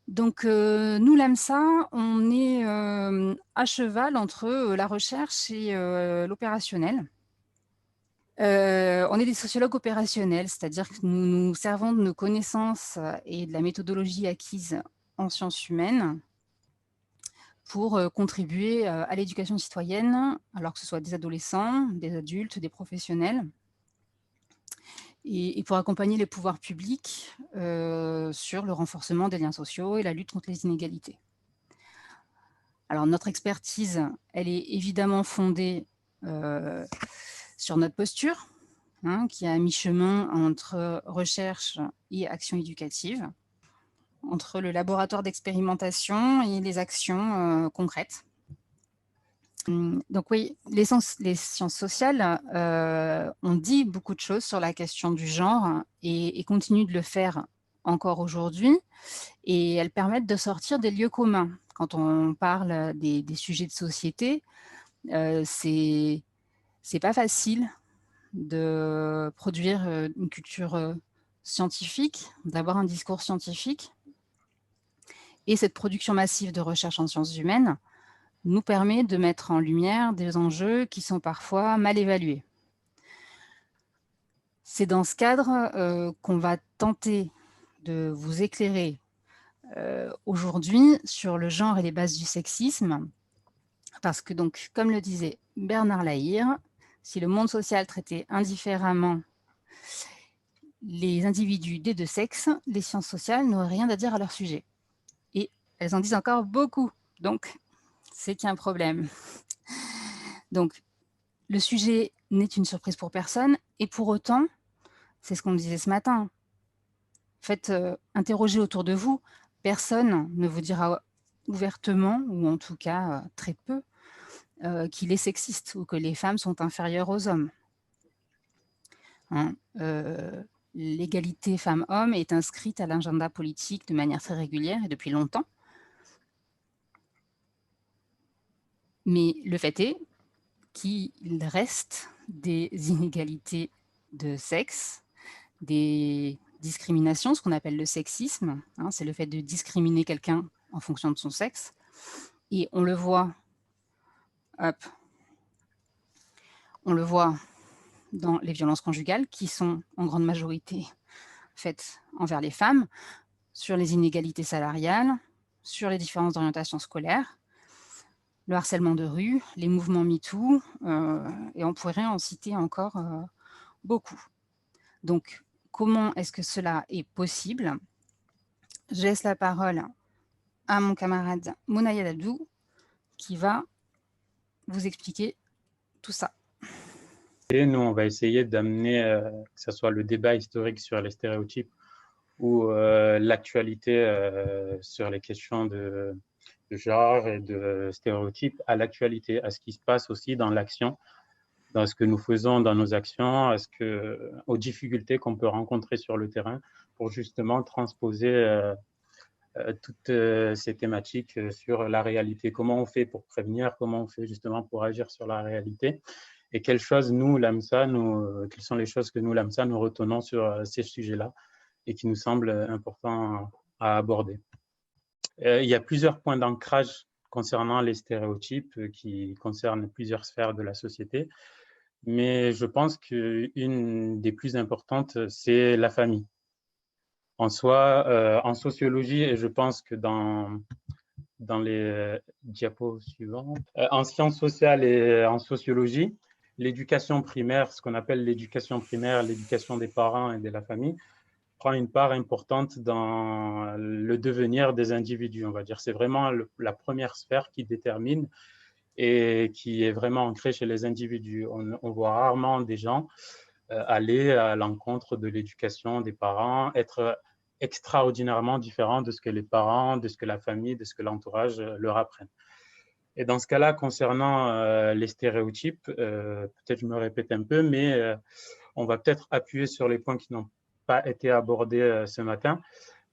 Donc, nous, l'AMSA, on est à cheval entre la recherche et l'opérationnel. On est des sociologues opérationnels, c'est-à-dire que nous nous servons de nos connaissances et de la méthodologie acquise en sciences humaines pour contribuer à l'éducation citoyenne, alors que ce soit des adolescents, des adultes, des professionnels, et pour accompagner les pouvoirs publics sur le renforcement des liens sociaux et la lutte contre les inégalités. Alors notre expertise, elle est évidemment fondée sur notre posture, hein, qui est à mi-chemin entre recherche et action éducative, entre le laboratoire d'expérimentation et les actions concrètes. Donc oui, les sciences sociales ont dit beaucoup de choses sur la question du genre et continuent de le faire encore aujourd'hui. Et elles permettent de sortir des lieux communs. Quand on parle des sujets de société, c'est pas facile de produire une culture scientifique, d'avoir un discours scientifique. Et cette production massive de recherche en sciences humaines nous permet de mettre en lumière des enjeux qui sont parfois mal évalués. C'est dans ce cadre qu'on va tenter de vous éclairer aujourd'hui sur le genre et les bases du sexisme, parce que donc, comme le disait Bernard Lahire, si le monde social traitait indifféremment les individus des deux sexes, les sciences sociales n'auraient rien à dire à leur sujet. Et elles en disent encore beaucoup, donc c'est qu'il y a un problème. Donc, le sujet n'est une surprise pour personne, et pour autant, c'est ce qu'on disait ce matin, faites interroger autour de vous, personne ne vous dira ouvertement, ou en tout cas très peu, qu'il est sexiste ou que les femmes sont inférieures aux hommes. Hein, l'égalité femmes-hommes est inscrite à l'agenda politique de manière très régulière et depuis longtemps. Mais le fait est qu'il reste des inégalités de sexe, des discriminations, ce qu'on appelle le sexisme, hein, c'est le fait de discriminer quelqu'un en fonction de son sexe. Et on le voit, on le voit dans les violences conjugales, qui sont en grande majorité faites envers les femmes, sur les inégalités salariales, sur les différences d'orientation scolaire, le harcèlement de rue, les mouvements MeToo, et on pourrait en citer encore beaucoup. Donc, comment est-ce que cela est possible? Je laisse la parole à mon camarade Mounaya Dadou, qui va vous expliquer tout ça. Et nous, on va essayer d'amener, que ce soit le débat historique sur les stéréotypes ou l'actualité sur les questions de genre et de stéréotypes à l'actualité, à ce qui se passe aussi dans l'action, dans ce que nous faisons dans nos actions, aux difficultés qu'on peut rencontrer sur le terrain pour justement transposer toutes ces thématiques sur la réalité. Comment on fait pour prévenir, comment on fait justement pour agir sur la réalité et quelles choses nous, l'AMSA, quelles sont les choses que nous, l'AMSA, nous retenons sur ces sujets-là et qui nous semblent importants à aborder. Il y a plusieurs points d'ancrage concernant les stéréotypes qui concernent plusieurs sphères de la société, mais je pense qu'une des plus importantes, c'est la famille. En soi, en sociologie, et je pense que dans les diapos suivantes, en sciences sociales et en sociologie, l'éducation primaire, ce qu'on appelle l'éducation primaire, l'éducation des parents et de la famille, prend une part importante dans le devenir des individus, on va dire. C'est vraiment la première sphère qui détermine et qui est vraiment ancrée chez les individus. On voit rarement des gens aller à l'encontre de l'éducation des parents, être extraordinairement différents de ce que les parents, de ce que la famille, de ce que l'entourage leur apprennent. Et dans ce cas-là, concernant les stéréotypes, peut-être je me répète un peu, mais on va peut-être appuyer sur les points qui n'ont pas été abordés ce matin.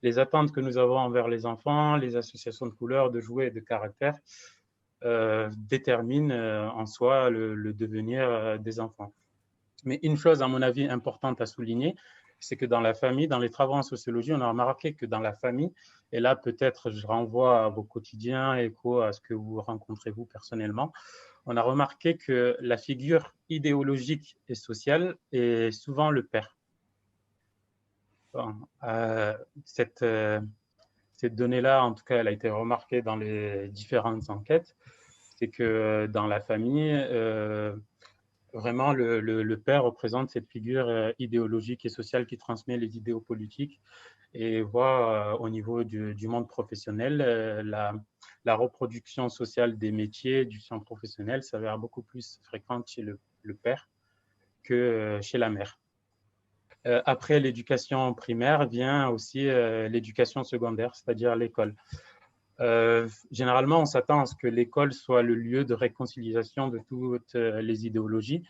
Les attentes que nous avons envers les enfants, les associations de couleurs, de jouets et de caractères déterminent en soi le devenir des enfants. Mais une chose, à mon avis, importante à souligner, c'est que dans la famille, dans les travaux en sociologie, on a remarqué que dans la famille, et là peut-être je renvoie à vos quotidiens, écho à ce que vous rencontrez vous personnellement, on a remarqué que la figure idéologique et sociale est souvent le père. Bon, cette donnée-là, en tout cas, elle a été remarquée dans les différentes enquêtes, c'est que dans la famille, vraiment, le père représente cette figure idéologique et sociale qui transmet les idéaux politiques et voit au niveau du monde professionnel la reproduction sociale des métiers du champ professionnel s'avère beaucoup plus fréquente chez le père que chez la mère. Après l'éducation primaire vient aussi l'éducation secondaire, c'est-à-dire l'école. Généralement, on s'attend à ce que l'école soit le lieu de réconciliation de toutes les idéologies,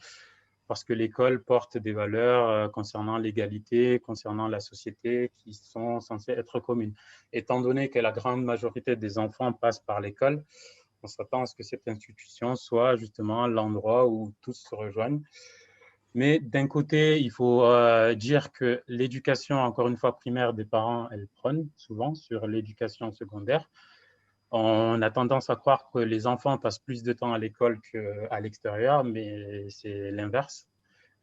parce que l'école porte des valeurs concernant l'égalité, concernant la société, qui sont censées être communes. Étant donné que la grande majorité des enfants passent par l'école, on s'attend à ce que cette institution soit justement l'endroit où tous se rejoignent. Mais d'un côté, il faut dire que l'éducation, encore une fois, primaire des parents, elle prône souvent sur l'éducation secondaire. On a tendance à croire que les enfants passent plus de temps à l'école qu'à l'extérieur, mais c'est l'inverse.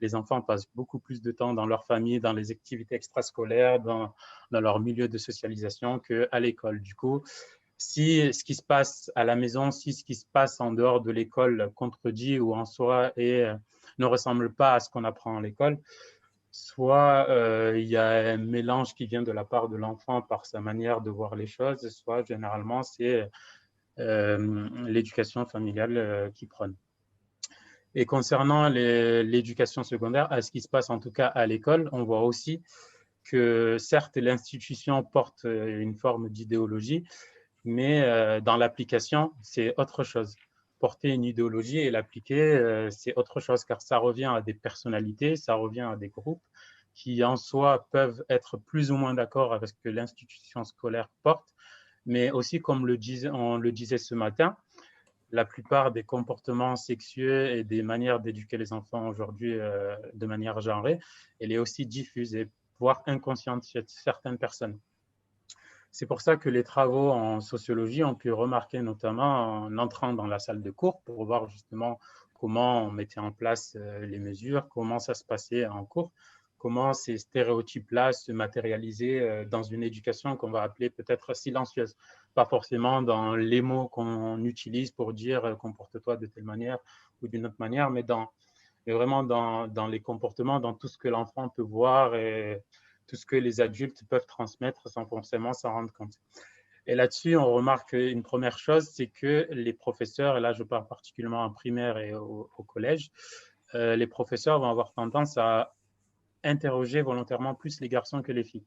Les enfants passent beaucoup plus de temps dans leur famille, dans les activités extrascolaires, dans leur milieu de socialisation qu'à l'école. Du coup, si ce qui se passe à la maison, si ce qui se passe en dehors de l'école contredit ou en soi et ne ressemble pas à ce qu'on apprend à l'école, soit il y a un mélange qui vient de la part de l'enfant par sa manière de voir les choses, soit généralement c'est l'éducation familiale qui prône. Et concernant l'éducation secondaire, à ce qui se passe en tout cas à l'école, on voit aussi que certes l'institution porte une forme d'idéologie, mais dans l'application, c'est autre chose. Porter une idéologie et l'appliquer, c'est autre chose, car ça revient à des personnalités, ça revient à des groupes qui en soi peuvent être plus ou moins d'accord avec ce que l'institution scolaire porte, mais aussi, comme on le disait ce matin, la plupart des comportements sexueux et des manières d'éduquer les enfants aujourd'hui de manière genrée, elle est aussi diffusée, voire inconsciente chez certaines personnes. C'est pour ça que les travaux en sociologie ont pu remarquer, notamment en entrant dans la salle de cours, pour voir justement comment on mettait en place les mesures, comment ça se passait en cours, comment ces stéréotypes-là se matérialisaient dans une éducation qu'on va appeler peut-être silencieuse. Pas forcément dans les mots qu'on utilise pour dire comporte-toi de telle manière ou d'une autre manière, mais vraiment dans les comportements, dans tout ce que l'enfant peut voir et tout ce que les adultes peuvent transmettre sans forcément s'en rendre compte. Et là-dessus, on remarque une première chose, c'est que les professeurs, et là je parle particulièrement en primaire et au collège, les professeurs vont avoir tendance à interroger volontairement plus les garçons que les filles.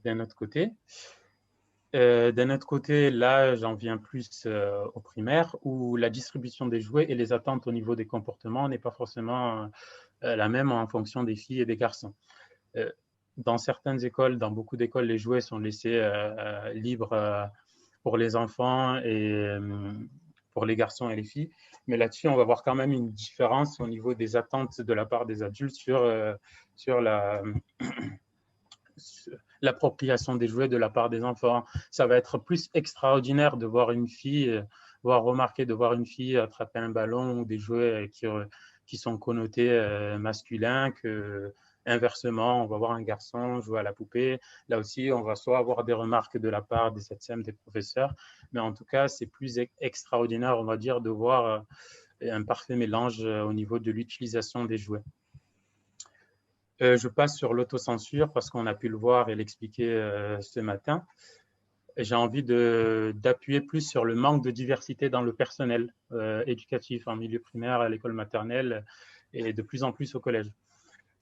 D'un autre côté, là, j'en viens plus au primaire, où la distribution des jouets et les attentes au niveau des comportements n'est pas forcément la même en fonction des filles et des garçons. Dans certaines écoles, dans beaucoup d'écoles, les jouets sont laissés libres pour les enfants et pour les garçons et les filles. Mais là-dessus, on va voir quand même une différence au niveau des attentes de la part des adultes sur l'appropriation des jouets de la part des enfants. Ça va être plus extraordinaire de voir une fille, de voir une fille attraper un ballon ou des jouets qui sont connotés masculins que inversement, on va voir un garçon jouer à la poupée. Là aussi, on va soit avoir des remarques de la part des SETSEM, des professeurs, mais en tout cas, c'est plus extraordinaire, on va dire, de voir un parfait mélange au niveau de l'utilisation des jouets. Je passe sur l'autocensure parce qu'on a pu le voir et l'expliquer ce matin. J'ai envie d'appuyer plus sur le manque de diversité dans le personnel éducatif en milieu primaire, à l'école maternelle et de plus en plus au collège.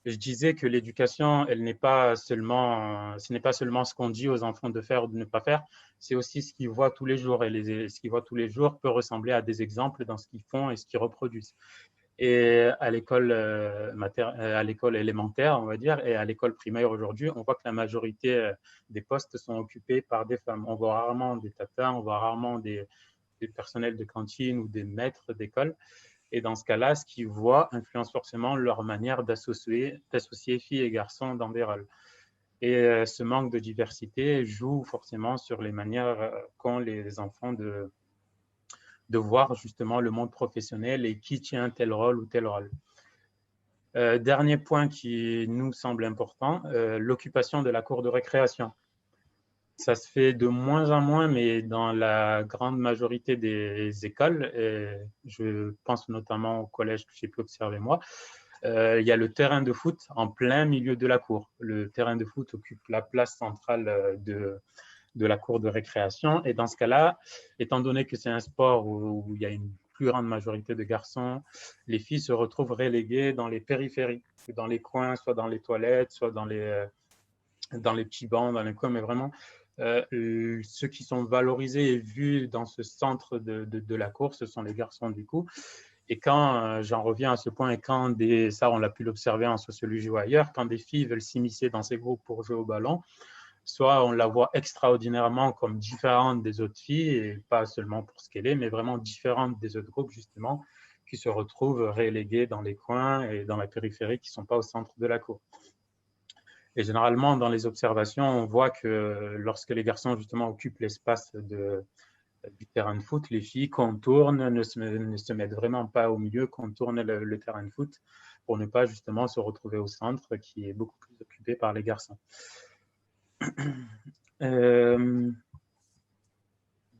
Je disais que l'éducation, ce n'est pas seulement ce qu'on dit aux enfants de faire ou de ne pas faire, c'est aussi ce qu'ils voient tous les jours. Et ce qu'ils voient tous les jours peut ressembler à des exemples dans ce qu'ils font et ce qu'ils reproduisent. Et à l'école élémentaire, on va dire, et à l'école primaire aujourd'hui, on voit que la majorité des postes sont occupés par des femmes. On voit rarement des tatas, on voit rarement des personnels de cantine ou des maîtres d'école. Et dans ce cas-là, ce qu'ils voient influence forcément leur manière d'associer filles et garçons dans des rôles. Et ce manque de diversité joue forcément sur les manières qu'ont les enfants de voir justement le monde professionnel et qui tient tel rôle ou tel rôle. Dernier point qui nous semble important, l'occupation de la cour de récréation. Ça se fait de moins en moins, mais dans la grande majorité des écoles, je pense notamment au collège que j'ai pu observer moi, il y a le terrain de foot en plein milieu de la cour. Le terrain de foot occupe la place centrale de la cour de récréation. Et dans ce cas-là, étant donné que c'est un sport où il y a une plus grande majorité de garçons, les filles se retrouvent reléguées dans les périphéries, dans les coins, soit dans les toilettes, soit dans les petits bancs, dans les coins, mais vraiment ceux qui sont valorisés et vus dans ce centre de la cour, ce sont les garçons du coup. Et quand, j'en reviens à ce point, et quand ça on l'a pu l'observer en sociologie ou ailleurs, quand des filles veulent s'immiscer dans ces groupes pour jouer au ballon, soit on la voit extraordinairement comme différente des autres filles, et pas seulement pour ce qu'elle est, mais vraiment différente des autres groupes justement, qui se retrouvent relégués dans les coins et dans la périphérie, qui ne sont pas au centre de la cour. Et généralement, dans les observations, on voit que lorsque les garçons justement occupent l'espace du terrain de foot, les filles contournent, ne se mettent vraiment pas au milieu, contournent le terrain de foot pour ne pas justement se retrouver au centre qui est beaucoup plus occupé par les garçons.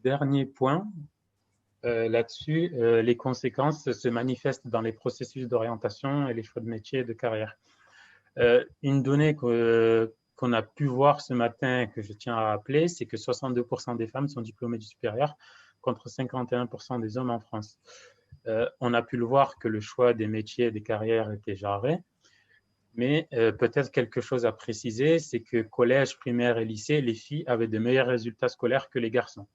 Dernier point là-dessus, les conséquences se manifestent dans les processus d'orientation et les choix de métier et de carrière. Une donnée qu'on a pu voir ce matin, que je tiens à rappeler, c'est que 62% des femmes sont diplômées du supérieur contre 51% des hommes en France. On a pu le voir que le choix des métiers et des carrières était genré, mais peut-être quelque chose à préciser, c'est que collège, primaire et lycée, les filles avaient de meilleurs résultats scolaires que les garçons.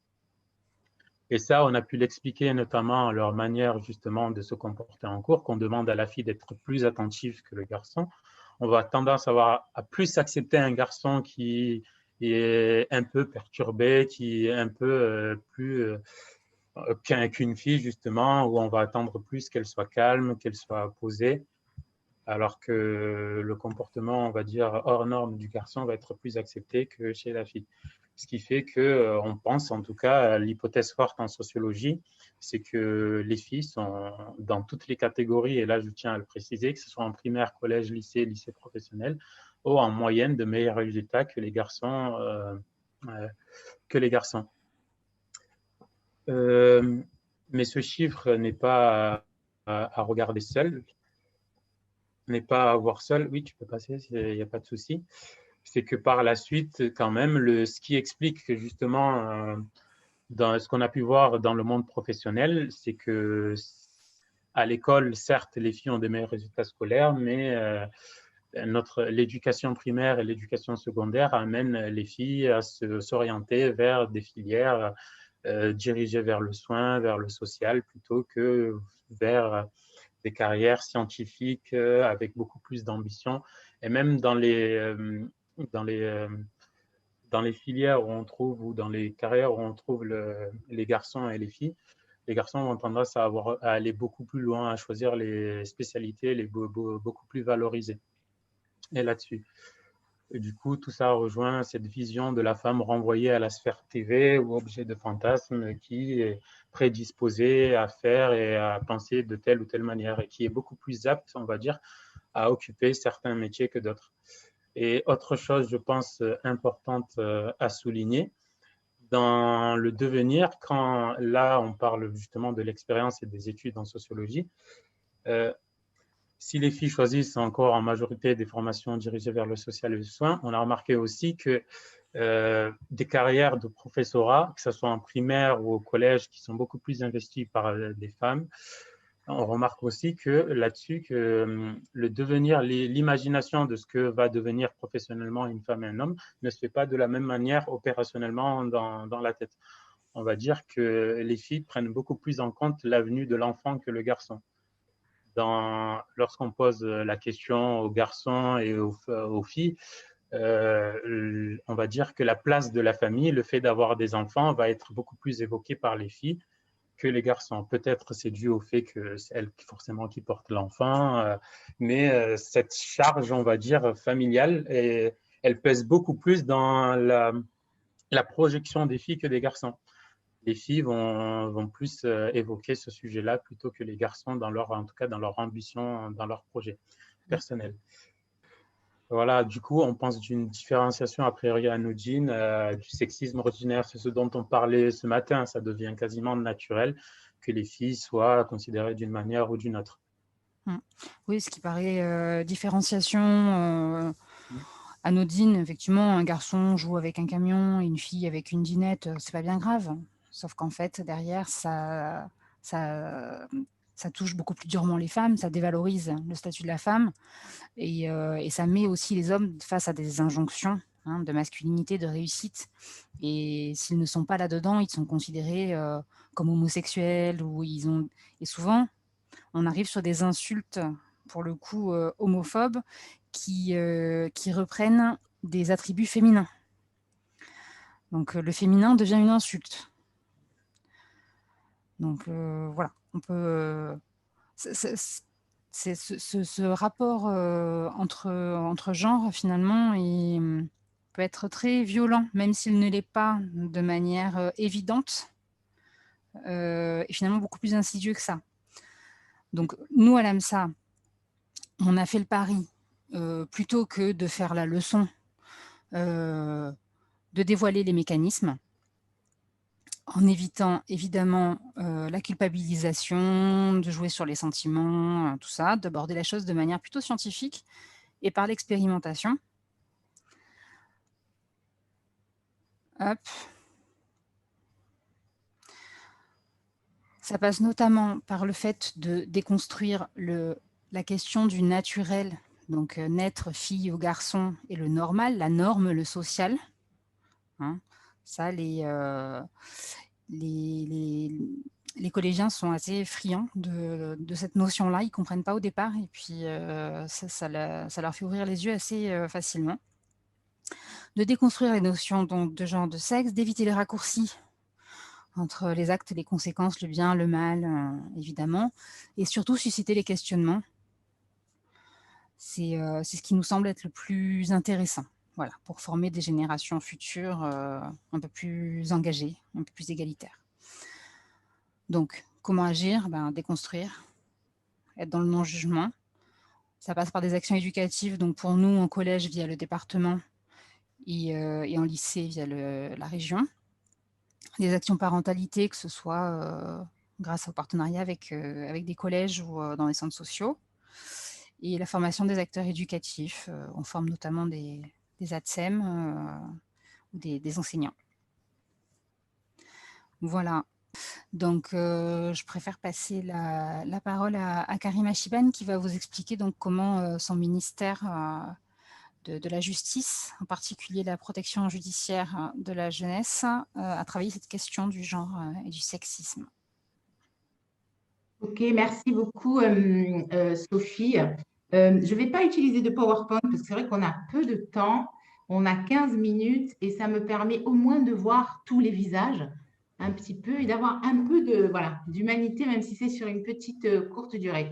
Et ça, on a pu l'expliquer notamment à leur manière justement de se comporter en cours, qu'on demande à la fille d'être plus attentive que le garçon. On va tendance à plus accepter un garçon qui est un peu perturbé, qui est un peu plus qu'une fille justement, où on va attendre plus qu'elle soit calme, qu'elle soit posée, alors que le comportement, on va dire, hors norme du garçon va être plus accepté que chez la fille. Ce qui fait qu'on pense, en tout cas, l'hypothèse forte en sociologie, c'est que les filles sont dans toutes les catégories, et là je tiens à le préciser, que ce soit en primaire, collège, lycée, lycée professionnel, ont en moyenne de meilleurs résultats que les garçons. Mais ce chiffre n'est pas à regarder seul, n'est pas à voir seul. Oui, tu peux passer, il n'y a pas de souci. C'est que par la suite, quand même, ce qui explique que justement, dans ce qu'on a pu voir dans le monde professionnel, c'est que à l'école, certes, les filles ont des meilleurs résultats scolaires, mais l'éducation primaire et l'éducation secondaire amènent les filles à s'orienter vers des filières dirigées vers le soin, vers le social, plutôt que vers des carrières scientifiques avec beaucoup plus d'ambition. Et même dans les, dans les filières où on trouve, ou dans les carrières où on trouve les garçons et les garçons ont tendance à aller beaucoup plus loin, à choisir les spécialités beaucoup plus valorisées. Et là-dessus. Et du coup, tout ça rejoint cette vision de la femme renvoyée à la sphère privée ou objet de fantasme qui est prédisposée à faire et à penser de telle ou telle manière et qui est beaucoup plus apte, on va dire, à occuper certains métiers que d'autres. Et autre chose, je pense, importante à souligner, dans le devenir, quand là, on parle justement de l'expérience et des études en sociologie, si les filles choisissent encore en majorité des formations dirigées vers le social et le soin, on a remarqué aussi que des carrières de professorat, que ce soit en primaire ou au collège, qui sont beaucoup plus investies par des femmes, on remarque aussi que là-dessus, que le devenir, l'imagination de ce que va devenir professionnellement une femme et un homme ne se fait pas de la même manière opérationnellement dans la tête. On va dire que les filles prennent beaucoup plus en compte l'avenir de l'enfant que le garçon. Lorsqu'on pose la question aux garçons et aux filles, on va dire que la place de la famille, le fait d'avoir des enfants, va être beaucoup plus évoqué par les filles que les garçons. Peut-être c'est dû au fait que c'est elle forcément qui porte l'enfant, mais cette charge, on va dire, familiale, elle pèse beaucoup plus dans la projection des filles que des garçons. Les filles vont plus évoquer ce sujet-là plutôt que les garçons en tout cas dans leur ambition, dans leur projet personnel. Voilà, du coup, on pense d'une différenciation a priori anodine, du sexisme ordinaire, c'est ce dont on parlait ce matin, ça devient quasiment naturel que les filles soient considérées d'une manière ou d'une autre. Oui, ce qui paraît différenciation anodine, effectivement, un garçon joue avec un camion et une fille avec une dinette, c'est pas bien grave. Sauf qu'en fait, derrière, ça, ça touche beaucoup plus durement les femmes, ça dévalorise le statut de la femme et ça met aussi les hommes face à des injonctions de masculinité, de réussite. Et s'ils ne sont pas là-dedans, ils sont considérés comme homosexuels et souvent, on arrive sur des insultes, pour le coup, homophobes qui reprennent des attributs féminins. Donc le féminin devient une insulte. Donc voilà, on peut, c'est ce rapport entre genres finalement peut être très violent, même s'il ne l'est pas de manière évidente, et finalement beaucoup plus insidieux que ça. Donc nous, à l'AMSA, on a fait le pari, plutôt que de faire la leçon, de dévoiler les mécanismes, en évitant évidemment la culpabilisation, de jouer sur les sentiments, tout ça, d'aborder la chose de manière plutôt scientifique et par l'expérimentation. Hop. Ça passe notamment par le fait de déconstruire la question du naturel, donc naître fille ou garçon et le normal, la norme, le social. Hein. Ça, les collégiens sont assez friands de cette notion-là. Ils ne comprennent pas au départ et puis ça leur fait ouvrir les yeux assez facilement. De déconstruire les notions donc, de genre, de sexe, d'éviter les raccourcis entre les actes et les conséquences, le bien, le mal, évidemment, et surtout susciter les questionnements. C'est ce qui nous semble être le plus intéressant, voilà, pour former des générations futures un peu plus engagées, un peu plus égalitaires. Donc, comment agir? Déconstruire, être dans le non-jugement. Ça passe par des actions éducatives, donc pour nous, en collège, via le département, et en lycée, via la région. Des actions parentalité, que ce soit grâce au partenariat avec des collèges ou dans les centres sociaux. Et la formation des acteurs éducatifs. On forme notamment des ATSEM ou des enseignants. Voilà. Donc, je préfère passer la parole à Karima Chibane qui va vous expliquer donc comment son ministère de la justice, en particulier la protection judiciaire de la jeunesse, a travaillé cette question du genre et du sexisme. Ok, merci beaucoup Sophie. Je ne vais pas utiliser de PowerPoint parce que c'est vrai qu'on a peu de temps. On a 15 minutes et ça me permet au moins de voir tous les visages un petit peu et d'avoir un peu d'humanité, même si c'est sur une petite courte durée.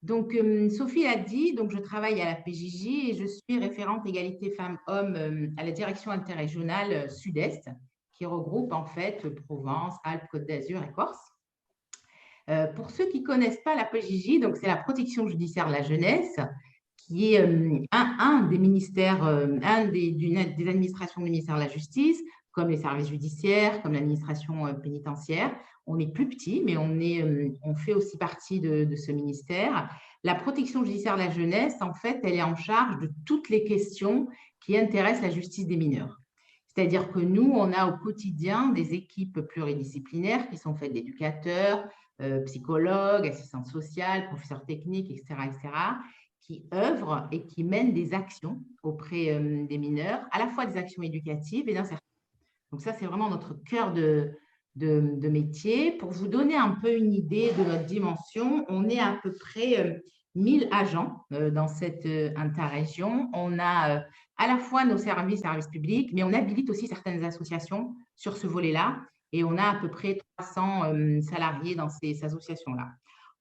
Donc, Sophie a dit, donc je travaille à la PJJ et je suis référente égalité femmes-hommes à la direction interrégionale Sud-Est, qui regroupe en fait Provence, Alpes, Côte d'Azur et Corse. Pour ceux qui ne connaissent pas la PJJ, donc c'est la protection judiciaire de la jeunesse, qui est un des ministères, des administrations du ministère de la Justice, comme les services judiciaires, comme l'administration pénitentiaire. On est plus petit, mais on fait aussi partie de ce ministère. La protection judiciaire de la jeunesse, en fait, elle est en charge de toutes les questions qui intéressent la justice des mineurs. C'est-à-dire que nous, on a au quotidien des équipes pluridisciplinaires qui sont faites d'éducateurs, psychologues, assistantes sociales, professeurs techniques, etc., qui œuvrent et qui mènent des actions auprès des mineurs, à la fois des actions éducatives et d'insertion. Donc ça, c'est vraiment notre cœur de métier. Pour vous donner un peu une idée de notre dimension, on est à peu près 1000 agents dans cette interrégion. On a à la fois nos services publics, mais on habilite aussi certaines associations sur ce volet-là. et on a à peu près 300 salariés dans ces associations-là.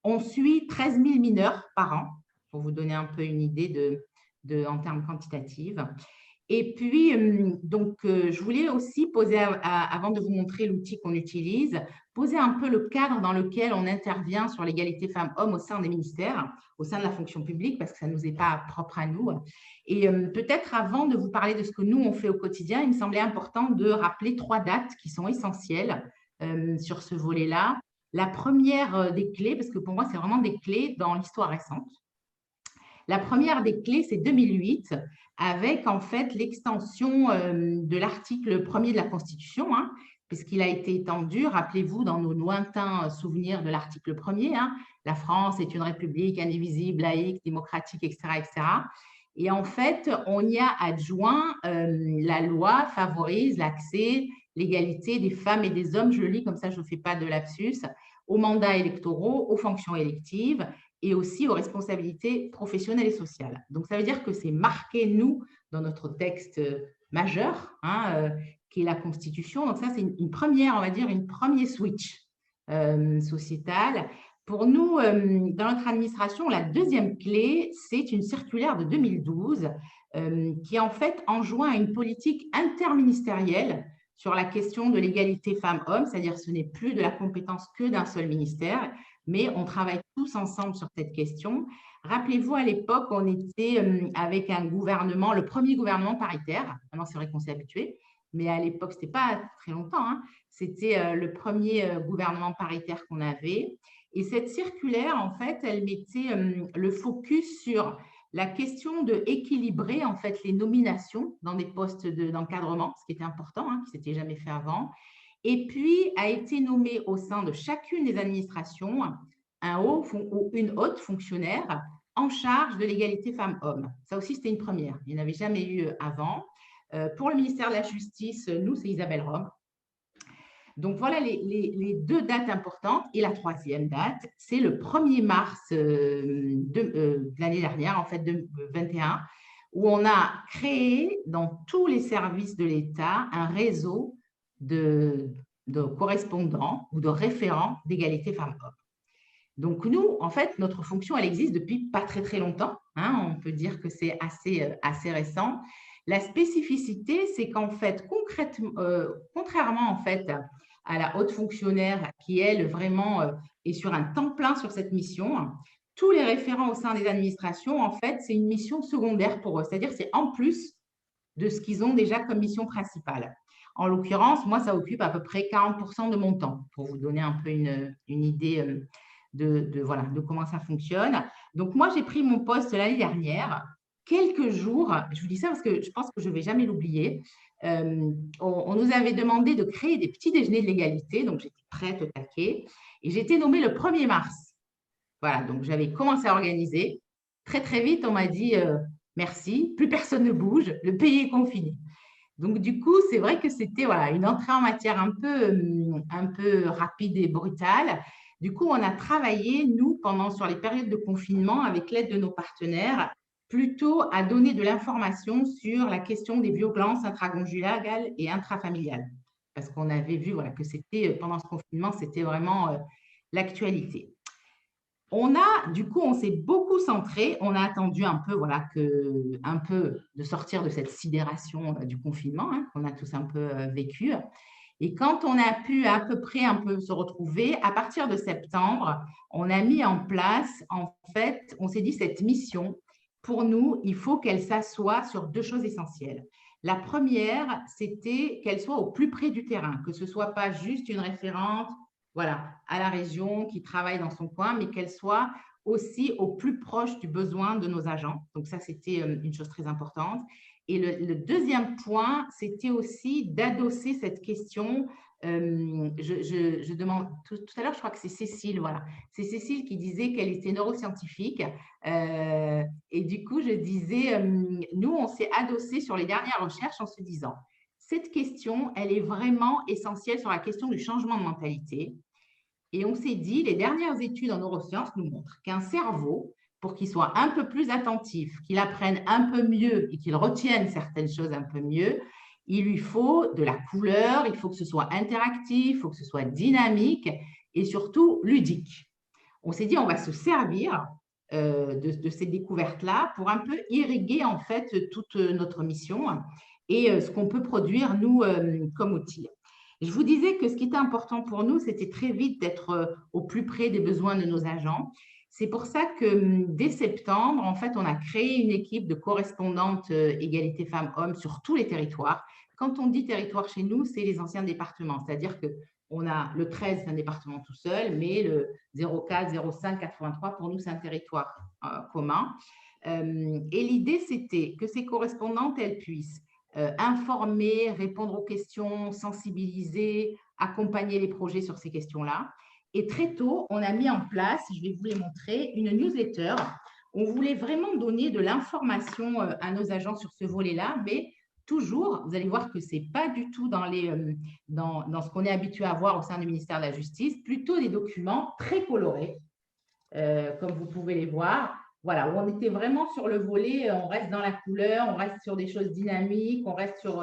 On suit 13 000 mineurs par an, pour vous donner un peu une idée en termes quantitatifs. Et puis, je voulais aussi poser, avant de vous montrer l'outil qu'on utilise, poser un peu le cadre dans lequel on intervient sur l'égalité femmes-hommes au sein des ministères, au sein de la fonction publique, parce que ça ne nous est pas propre à nous. Et peut-être avant de vous parler de ce que nous, on fait au quotidien, il me semblait important de rappeler 3 dates qui sont essentielles sur ce volet-là. La première des clés, parce que pour moi, c'est vraiment des clés dans l'histoire récente. La première des clés, c'est 2008, avec en fait l'extension de l'article 1er de la Constitution, puisqu'il a été étendu, rappelez-vous, dans nos lointains souvenirs de l'article 1er, la France est une république indivisible, laïque, démocratique, etc., etc. Et en fait, on y a adjoint la loi favorise l'accès, l'égalité des femmes et des hommes, je le lis comme ça, je ne fais pas de lapsus, aux mandats électoraux, aux fonctions électives, et aussi aux responsabilités professionnelles et sociales. Donc, ça veut dire que c'est marqué, nous, dans notre texte majeur, qui est la Constitution. Donc, ça, c'est une première, on va dire, une premier switch sociétal. Pour nous, dans notre administration, la deuxième clé, c'est une circulaire de 2012 qui, en fait, enjoint une politique interministérielle sur la question de l'égalité femmes-hommes, c'est-à-dire ce n'est plus de la compétence que d'un seul ministère, mais on travaille tous ensemble sur cette question. Rappelez-vous, à l'époque, on était avec un gouvernement, le premier gouvernement paritaire. Maintenant, c'est vrai qu'on s'est habitué, mais à l'époque, ce n'était pas très longtemps. C'était le premier gouvernement paritaire qu'on avait. Et cette circulaire, en fait, elle mettait le focus sur la question de équilibrer en fait les nominations dans des postes d'encadrement, ce qui était important, qui ne s'était jamais fait avant. Et puis, a été nommé au sein de chacune des administrations un haut ou une haute fonctionnaire en charge de l'égalité femmes-hommes. Ça aussi, c'était une première. Il n'y en avait jamais eu avant. Pour le ministère de la Justice, nous, c'est Isabelle Rome. Donc, voilà les 2 dates importantes. Et la 3e date, c'est le 1er mars de l'année dernière, en fait, 2021, où on a créé dans tous les services de l'État un réseau de correspondants ou de référents d'égalité femmes-hommes. Donc, nous, en fait, notre fonction, elle existe depuis pas très, très longtemps. On peut dire que c'est assez récent. La spécificité, c'est qu'en fait, concrètement, contrairement en fait à la haute fonctionnaire qui, elle, vraiment est sur un temps plein sur cette mission, tous les référents au sein des administrations, en fait, c'est une mission secondaire pour eux. C'est-à-dire c'est en plus de ce qu'ils ont déjà comme mission principale. En l'occurrence, moi, ça occupe à peu près 40% de mon temps, pour vous donner un peu une idée de comment ça fonctionne. Donc, moi, j'ai pris mon poste l'année dernière, quelques jours, je vous dis ça parce que je pense que je ne vais jamais l'oublier, on nous avait demandé de créer des petits déjeuners de l'égalité, donc j'étais prête au taquet, et j'ai été nommée le 1er mars. Voilà, donc j'avais commencé à organiser. Très, très vite, on m'a dit merci, plus personne ne bouge, le pays est confiné. Donc, du coup, c'est vrai que c'était une entrée en matière un peu rapide et brutale. Du coup, on a travaillé, nous, sur les périodes de confinement, avec l'aide de nos partenaires, plutôt à donner de l'information sur la question des violences intraconjugales et intrafamiliales. Parce qu'on avait vu que c'était, pendant ce confinement, c'était vraiment l'actualité. Du coup, on s'est beaucoup centré, on a attendu un peu de sortir de cette sidération du confinement qu'on a tous un peu vécu. Et quand on a pu à peu près un peu se retrouver, à partir de septembre, on a mis en place, en fait, on s'est dit cette mission, pour nous, il faut qu'elle s'assoie sur 2 choses essentielles. La première, c'était qu'elle soit au plus près du terrain, que ce ne soit pas juste une référente à la région qui travaille dans son coin, mais qu'elle soit aussi au plus proche du besoin de nos agents. Donc ça, c'était une chose très importante. Et le deuxième point, c'était aussi d'adosser cette question. Je demande, tout à l'heure, je crois que c'est Cécile, c'est Cécile qui disait qu'elle était neuroscientifique. Et du coup, je disais, nous, on s'est adossé sur les dernières recherches en se disant, cette question, elle est vraiment essentielle sur la question du changement de mentalité. Et on s'est dit, les dernières études en neurosciences nous montrent qu'un cerveau, pour qu'il soit un peu plus attentif, qu'il apprenne un peu mieux et qu'il retienne certaines choses un peu mieux, Il lui faut de la couleur, il faut que ce soit interactif, il faut que ce soit dynamique et surtout ludique. On s'est dit, on va se servir de ces découvertes-là pour un peu irriguer en fait toute notre mission et ce qu'on peut produire, nous, comme outil. Je vous disais que ce qui était important pour nous, c'était très vite d'être au plus près des besoins de nos agents. C'est pour ça que dès septembre, en fait, on a créé une équipe de correspondantes égalité femmes-hommes sur tous les territoires. Quand on dit territoire chez nous, c'est les anciens départements, c'est-à-dire qu'on a le 13, c'est un département tout seul, mais le 04, 05, 83, pour nous, c'est un territoire commun. Et l'idée, c'était que ces correspondantes, elles puissent informer, répondre aux questions, sensibiliser, accompagner les projets sur ces questions-là. Et très tôt, on a mis en place, je vais vous les montrer, une newsletter. On voulait vraiment donner de l'information à nos agents sur ce volet-là, mais toujours, vous allez voir que ce n'est pas du tout dans ce qu'on est habitué à voir au sein du ministère de la Justice, plutôt des documents très colorés, comme vous pouvez les voir. Voilà, où on était vraiment sur le volet, on reste dans la couleur, on reste sur des choses dynamiques, on reste sur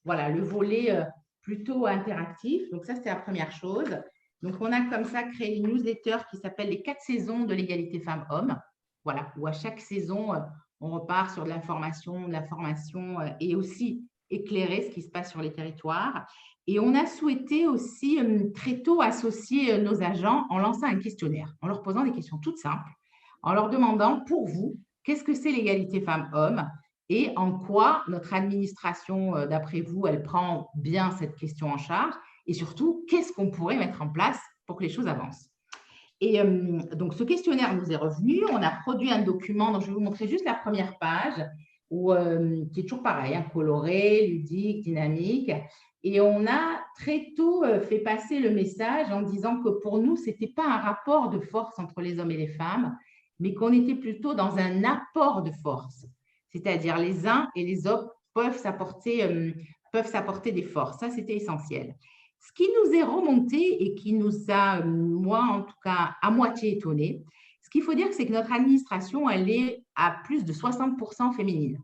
voilà, le volet plutôt interactif. Donc ça, c'était la première chose. Donc, on a comme ça créé une newsletter qui s'appelle les 4 saisons de l'égalité femmes-hommes. Voilà, où à chaque saison, on repart sur de l'information, de la formation et aussi éclairer ce qui se passe sur les territoires. Et on a souhaité aussi très tôt associer nos agents en lançant un questionnaire, en leur posant des questions toutes simples, en leur demandant pour vous, qu'est-ce que c'est l'égalité femmes-hommes et en quoi notre administration, d'après vous, elle prend bien cette question en charge et surtout, qu'est-ce qu'on pourrait mettre en place pour que les choses avancent. Et donc, ce questionnaire nous est revenu. On a produit un document, donc je vais vous montrer juste la première page, qui est toujours pareil, hein, coloré, ludique, dynamique. Et on a très tôt fait passer le message en disant que pour nous, ce n'était pas un rapport de force entre les hommes et les femmes, mais qu'on était plutôt dans un apport de force. C'est-à-dire les uns et les autres peuvent s'apporter des forces. Ça, c'était essentiel. Ce qui nous est remonté et qui nous a, moi en tout cas, à moitié étonné, ce qu'il faut dire, c'est que notre administration, elle est à plus de 60% féminine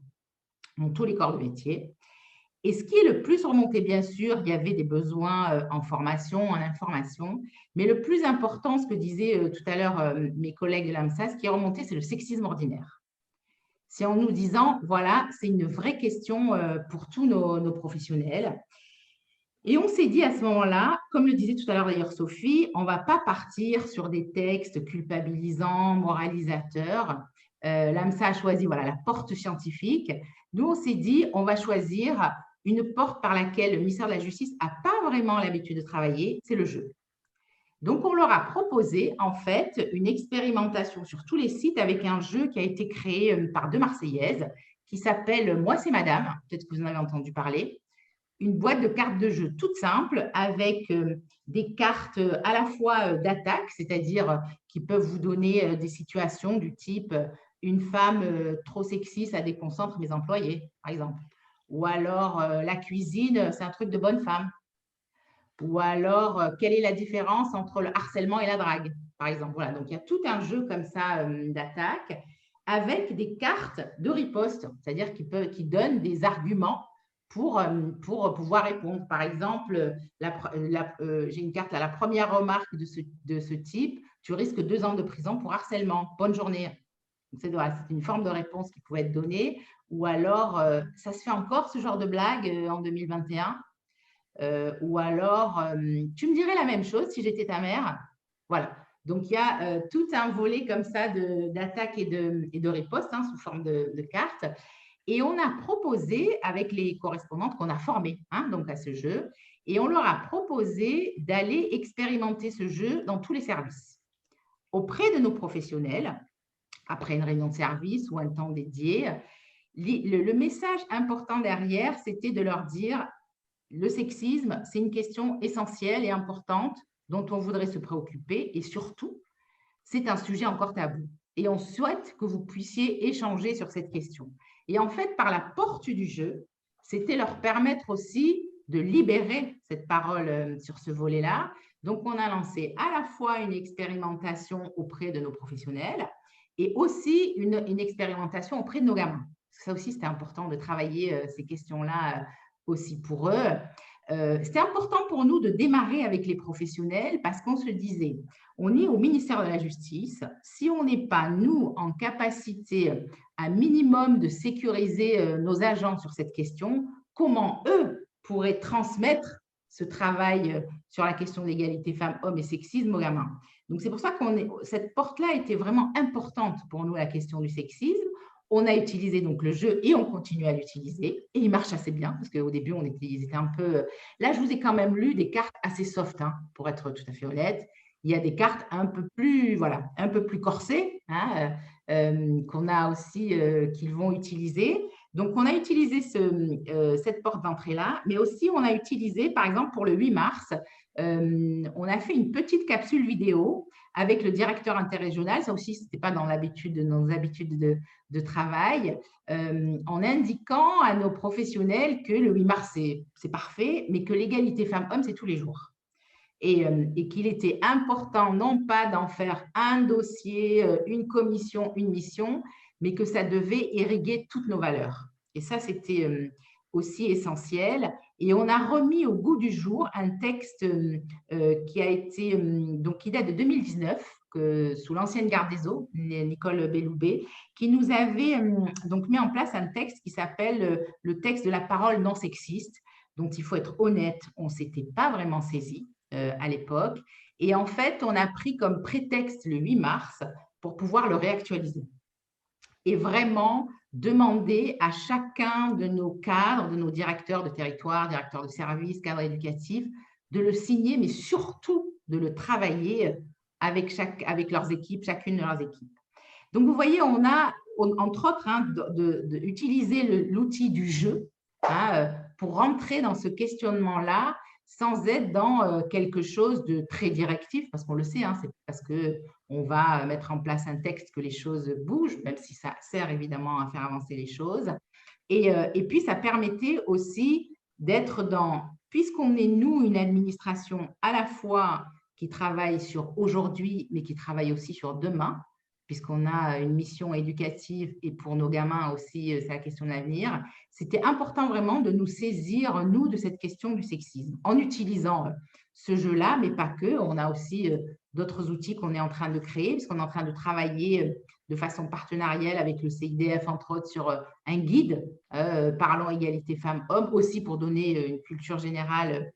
dans tous les corps de métier. Et ce qui est le plus remonté, bien sûr, il y avait des besoins en formation, en information, mais le plus important, ce que disaient tout à l'heure mes collègues de l'AMSA, ce qui est remonté, c'est le sexisme ordinaire. C'est en nous disant, voilà, c'est une vraie question pour tous nos professionnels. Et on s'est dit à ce moment-là, comme le disait tout à l'heure d'ailleurs Sophie, on ne va pas partir sur des textes culpabilisants, moralisateurs. L'AMSA a choisi voilà, la porte scientifique. Nous, on s'est dit, on va choisir une porte par laquelle le ministère de la Justice n'a pas vraiment l'habitude de travailler, c'est le jeu. Donc, on leur a proposé, en fait, une expérimentation sur tous les sites avec un jeu qui a été créé par 2 Marseillaises qui s'appelle « Moi, c'est Madame », peut-être que vous en avez entendu parler. Une boîte de cartes de jeu toute simple avec des cartes à la fois d'attaque, c'est-à-dire qui peuvent vous donner des situations du type une femme trop sexy, ça déconcentre mes employés, par exemple. Ou alors la cuisine, c'est un truc de bonne femme. Ou alors, quelle est la différence entre le harcèlement et la drague, par exemple. Voilà, donc il y a tout un jeu comme ça d'attaque avec des cartes de riposte, c'est-à-dire qui donnent des arguments pour pouvoir répondre. Par exemple, j'ai une carte à la première remarque de ce type, tu risques 2 ans de prison pour harcèlement. Bonne journée. C'est une forme de réponse qui pouvait être donnée. Ou alors, ça se fait encore ce genre de blague en 2021 ou alors, tu me dirais la même chose si j'étais ta mère. Voilà. Donc, il y a tout un volet comme ça d'attaque et de riposte hein, sous forme de cartes. Et on a proposé, avec les correspondantes qu'on a formées hein, donc à ce jeu, et on leur a proposé d'aller expérimenter ce jeu dans tous les services, auprès de nos professionnels, après une réunion de service ou un temps dédié. Le message important derrière, c'était de leur dire le sexisme, c'est une question essentielle et importante dont on voudrait se préoccuper et surtout, c'est un sujet encore tabou. Et on souhaite que vous puissiez échanger sur cette question. Et en fait, par la porte du jeu, c'était leur permettre aussi de libérer cette parole sur ce volet-là. Donc, on a lancé à la fois une expérimentation auprès de nos professionnels et aussi une expérimentation auprès de nos gamins. Ça aussi, c'était important de travailler ces questions-là aussi pour eux. C'était important pour nous de démarrer avec les professionnels parce qu'on se disait, on est au ministère de la Justice, si on n'est pas, nous, en capacité un minimum de sécuriser nos agents sur cette question, comment eux pourraient transmettre ce travail sur la question d'égalité femmes-hommes et sexisme aux gamins. Donc, c'est pour ça que cette porte-là était vraiment importante pour nous, la question du sexisme. On a utilisé donc le jeu et on continue à l'utiliser. Et il marche assez bien parce qu'au début, ils étaient un peu… Là, je vous ai quand même lu des cartes assez soft, hein, pour être tout à fait honnête. Il y a des cartes un peu plus, voilà, un peu plus corsées, hein, qu'on a aussi, qu'ils vont utiliser. Donc, on a utilisé cette porte d'entrée-là, mais aussi on a utilisé, par exemple, pour le 8 mars, on a fait une petite capsule vidéo avec le directeur interrégional. Ça aussi, ce n'était pas dans nos habitudes de travail, en indiquant à nos professionnels que le 8 mars, c'est parfait, mais que l'égalité femmes-hommes, c'est tous les jours. Et qu'il était important, non pas d'en faire un dossier, une commission, une mission, mais que ça devait irriguer toutes nos valeurs. Et ça, c'était aussi essentiel. Et on a remis au goût du jour un texte qui a été, donc qui date de 2019, sous l'ancienne garde des Eaux, Nicole Belloubet, qui nous avait donc mis en place un texte qui s'appelle le texte de la parole non sexiste, dont il faut être honnête, on ne s'était pas vraiment saisi à l'époque. Et en fait, on a pris comme prétexte le 8 mars pour pouvoir le réactualiser. Et vraiment demander à chacun de nos cadres, de nos directeurs de territoire, directeurs de services, cadres éducatifs, de le signer, mais surtout de le travailler avec leurs équipes, chacune de leurs équipes. Donc, vous voyez, on a, entre autres, hein, d'utiliser l'outil du jeu, hein, pour rentrer dans ce questionnement-là sans être dans quelque chose de très directif, parce qu'on le sait, hein, c'est parce qu'on va mettre en place un texte que les choses bougent, même si ça sert évidemment à faire avancer les choses. Et puis, ça permettait aussi d'être dans, puisqu'on est, nous, une administration à la fois qui travaille sur aujourd'hui, mais qui travaille aussi sur demain, puisqu'on a une mission éducative et pour nos gamins aussi, c'est la question de l'avenir. C'était important vraiment de nous saisir, nous, de cette question du sexisme, en utilisant ce jeu-là, mais pas que. On a aussi d'autres outils qu'on est en train de créer, puisqu'on est en train de travailler de façon partenariale avec le CIDF, entre autres, sur un guide parlant égalité femmes-hommes, aussi pour donner une culture générale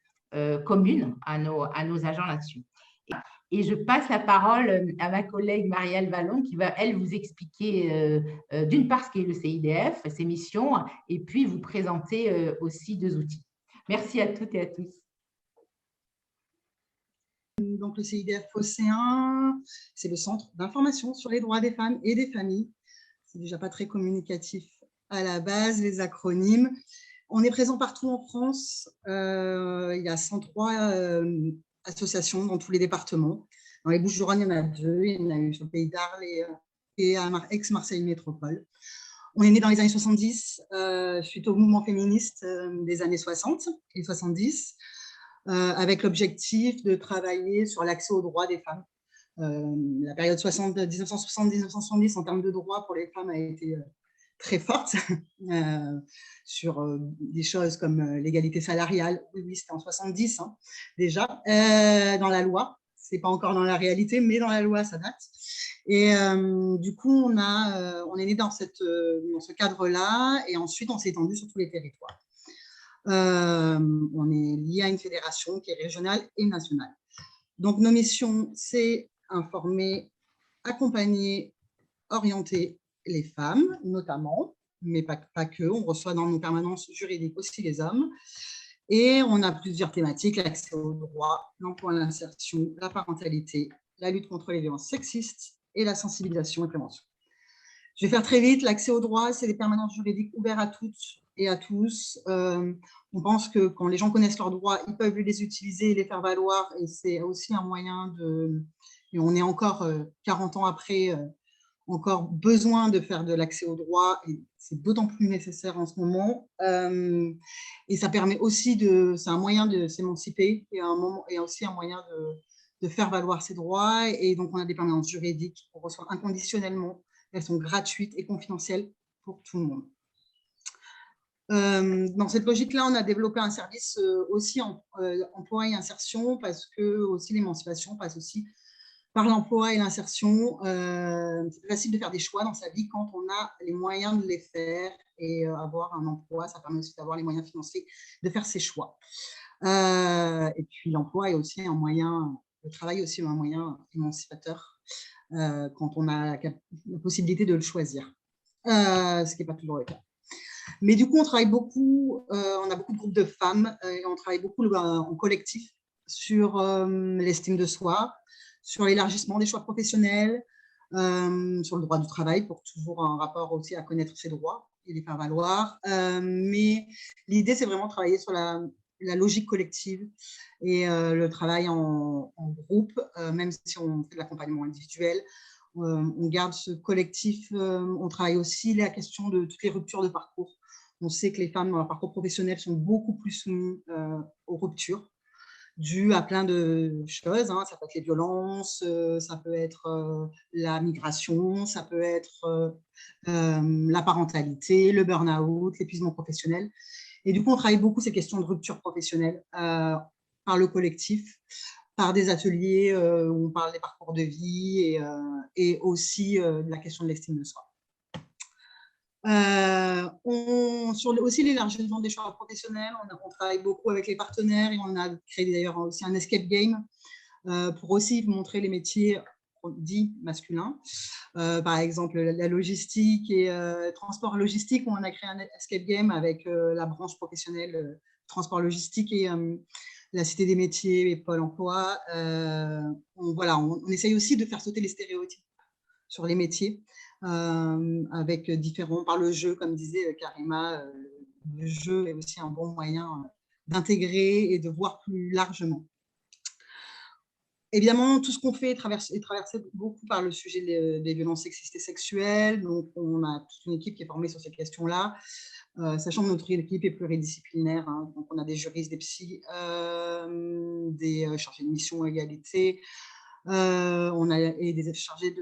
commune à nos agents là-dessus. Et je passe la parole à ma collègue Marielle Vallon qui va, elle, vous expliquer d'une part ce qu'est le CIDF, ses missions, et puis vous présenter aussi deux outils. Merci à toutes et à tous. Donc, le CIDF Océan, c'est le Centre d'information sur les droits des femmes et des familles. C'est déjà pas très communicatif à la base, les acronymes. On est présent partout en France. Il y a 103 associations dans tous les départements. Dans les Bouches-du-Rhône, il y en a 2. Il y en a une sur le Pays d'Arles et à Aix-Marseille Métropole. On est né dans les années 70, suite au mouvement féministe des années 60 et 70, avec l'objectif de travailler sur l'accès aux droits des femmes. La période 1970-1970 en termes de droits pour les femmes a été très forte sur des choses comme l'égalité salariale. Oui, c'était en 70 hein, déjà, dans la loi. Ce n'est pas encore dans la réalité, mais dans la loi, ça date. Et du coup, on est né dans ce cadre-là et ensuite, on s'est étendu sur tous les territoires. On est lié à une fédération qui est régionale et nationale. Donc, nos missions, c'est informer, accompagner, orienter les femmes, notamment, mais pas que. On reçoit dans nos permanences juridiques aussi les hommes. Et on a plusieurs thématiques, l'accès aux droits, l'emploi et l'insertion, la parentalité, la lutte contre les violences sexistes et la sensibilisation et prévention. Je vais faire très vite. L'accès aux droits, c'est des permanences juridiques ouvertes à toutes et à tous. On pense que quand les gens connaissent leurs droits, ils peuvent les utiliser et les faire valoir. Et c'est aussi un moyen de… Et on est encore 40 ans après… encore besoin de faire de l'accès aux droits et c'est d'autant plus nécessaire en ce moment. Et ça permet aussi c'est un moyen de s'émanciper et aussi un moyen de faire valoir ses droits. Et donc, on a des permanences juridiques qu'on reçoit inconditionnellement. Elles sont gratuites et confidentielles pour tout le monde. Dans cette logique-là, on a développé un service aussi emploi et insertion, parce que aussi l'émancipation passe aussi par l'emploi et l'insertion. C'est plus facile de faire des choix dans sa vie quand on a les moyens de les faire, et avoir un emploi, ça permet aussi d'avoir les moyens financiers de faire ses choix. Et puis l'emploi est aussi un moyen, le travail est aussi un moyen émancipateur quand on a la possibilité de le choisir, ce qui n'est pas toujours le cas. Mais du coup, on travaille beaucoup, on a beaucoup de groupes de femmes, et on travaille beaucoup en collectif sur l'estime de soi, sur l'élargissement des choix professionnels, sur le droit du travail, pour toujours un rapport aussi à connaître ses droits et les faire valoir. Mais l'idée, c'est vraiment de travailler sur la logique collective et le travail en groupe, même si on fait de l'accompagnement individuel. On garde ce collectif, on travaille aussi la question de toutes les ruptures de parcours. On sait que les femmes dans leur parcours professionnel sont beaucoup plus soumises aux ruptures, dues à plein de choses. Ça peut être les violences, ça peut être la migration, ça peut être la parentalité, le burn-out, l'épuisement professionnel. Et du coup, on travaille beaucoup ces questions de rupture professionnelle par le collectif, par des ateliers où on parle des parcours de vie, et aussi de la question de l'estime de soi. Sur aussi l'élargissement des choix professionnels, on travaille beaucoup avec les partenaires, et on a créé d'ailleurs aussi un escape game pour aussi montrer les métiers dits masculins. Par exemple, la logistique et transport logistique, où on a créé un escape game avec la branche professionnelle transport logistique et la Cité des métiers et Pôle emploi. On essaye aussi de faire sauter les stéréotypes sur les métiers, avec différents, par le jeu, comme disait Karima, le jeu est aussi un bon moyen d'intégrer et de voir plus largement. Évidemment, tout ce qu'on fait est traversé beaucoup par le sujet des violences sexistes et sexuelles. Donc, on a toute une équipe qui est formée sur ces questions-là, sachant que notre équipe est pluridisciplinaire. Donc, on a des juristes, des psys, des chargés de mission égalité, et des chargés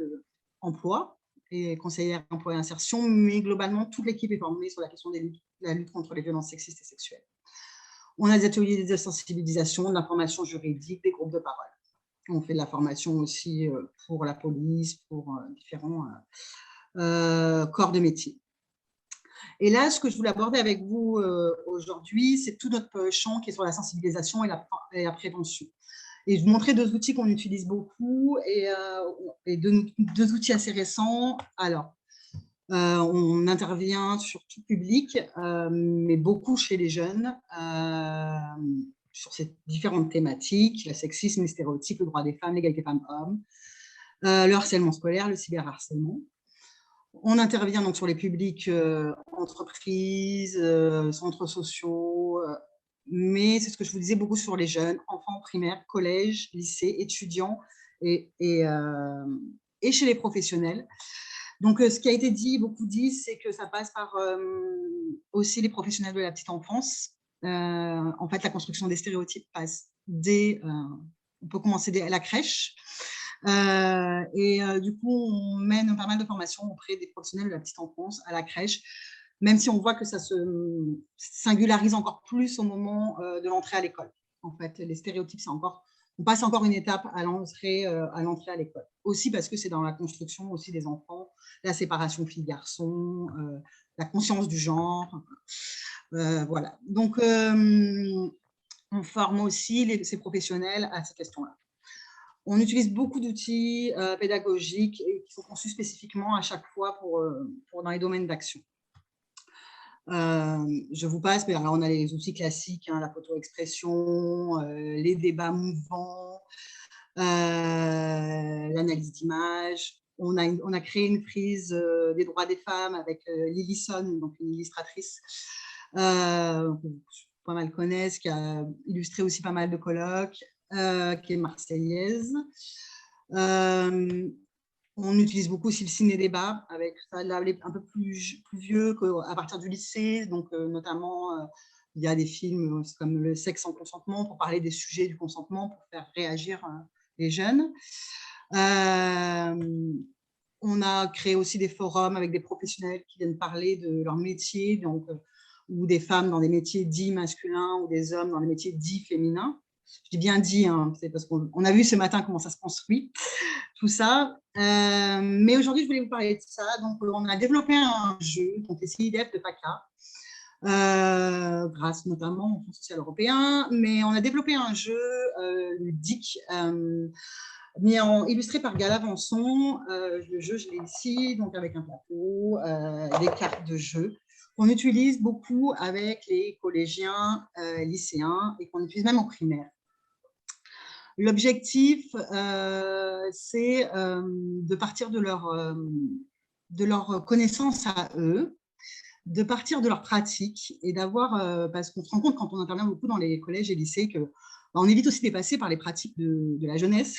d'emploi et conseillères emploi et insertion. Mais globalement, toute l'équipe est formée sur la question de la lutte contre les violences sexistes et sexuelles. On a des ateliers de sensibilisation, de l'information juridique, des groupes de parole. On fait de la formation aussi pour la police, pour différents corps de métier. Et là, ce que je voulais aborder avec vous aujourd'hui, c'est tout notre champ qui est sur la sensibilisation et la prévention. Et je vous montrer deux outils qu'on utilise beaucoup, et deux outils assez récents. Alors, on intervient sur tout public, mais beaucoup chez les jeunes, sur ces différentes thématiques, le sexisme, les stéréotypes, le droit des femmes, l'égalité femmes-hommes, le harcèlement scolaire, le cyberharcèlement. On intervient donc sur les publics entreprises, centres sociaux, mais c'est ce que je vous disais, beaucoup sur les jeunes, enfants primaires, collège, lycée, étudiants et chez les professionnels. Donc, ce qui a été beaucoup dit, c'est que ça passe par aussi les professionnels de la petite enfance. En fait, la construction des stéréotypes passe on peut commencer à la crèche. Du coup, on mène pas mal de formations auprès des professionnels de la petite enfance à la crèche, même si on voit que ça se singularise encore plus au moment de l'entrée à l'école. En fait, les stéréotypes, on passe encore une étape à l'entrée à l'école. Aussi parce que c'est dans la construction aussi des enfants, la séparation filles-garçons, la conscience du genre. Voilà. Donc, on forme aussi ces professionnels à ces questions-là. On utilise beaucoup d'outils pédagogiques qui sont conçus spécifiquement à chaque fois pour dans les domaines d'action. Je vous passe, mais alors on a les outils classiques, la photo-expression, les débats mouvants, l'analyse d'images. On a créé une frise des droits des femmes avec Lily Son, donc une illustratrice que pas mal connaissent, qui a illustré aussi pas mal de colloques, qui est marseillaise. On utilise beaucoup aussi le ciné-débat, avec ça, là, un peu plus vieux qu'à partir du lycée. Donc, notamment, il y a des films comme Le sexe sans consentement, pour parler des sujets du consentement, pour faire réagir les jeunes. On a créé aussi des forums avec des professionnels qui viennent parler de leur métier. Donc, ou des femmes dans des métiers dits masculins ou des hommes dans des métiers dits féminins. Je dis bien dit, hein, c'est parce qu'on a vu ce matin comment ça se construit, tout ça. Mais aujourd'hui, je voulais vous parler de ça. Donc, on a développé un jeu, donc les CIDF de PACA, grâce notamment au Fonds social européen, mais on a développé un jeu ludique illustré par Gala Vanson. Le jeu, je l'ai ici, donc avec un plateau, des cartes de jeu qu'on utilise beaucoup avec les collégiens, lycéens et qu'on utilise même en primaire. L'objectif, c'est de partir de leur connaissance à eux, de partir de leur pratique et d'avoir, parce qu'on se rend compte quand on intervient beaucoup dans les collèges et lycées que on évite aussi de passer par les pratiques de la jeunesse.